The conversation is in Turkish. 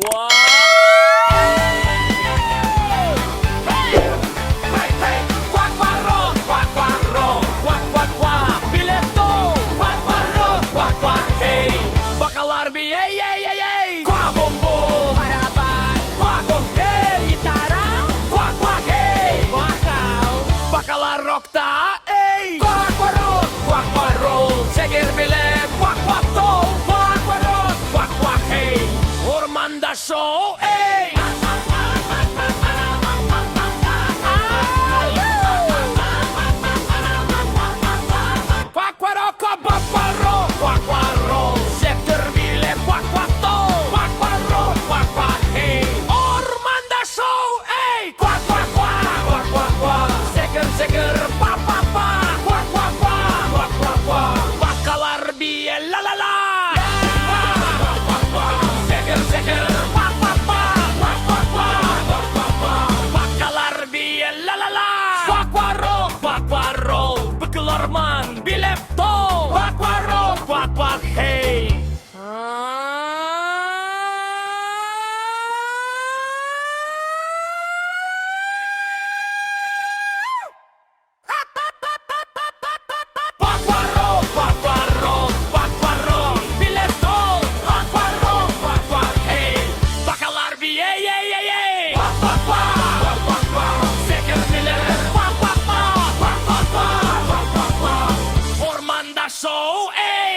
Quack. Show, ey! Quack-quarocco, quack-quarro, quack-quarro, sektör bile quack-quatto, quack-quarro, quack-quack, hey! Ormanda show, ey! Quack-quack-quack, quack-quack-quack, seker-seker, pa-pa-pa, quack-quack-quack, quack-quack-quack, bakalar bile la-la-la! Seker-seker, Orman bilep to Quack quack rock quack quack hey Quack quack rock quack quack rock quack quack rock bilep to Quack quack rock quack quack hey Bakalar bir hey hey hey hey Quack quack quack quack quack Seker bilir quack quack quack quack quack quack Ormanda show, ey!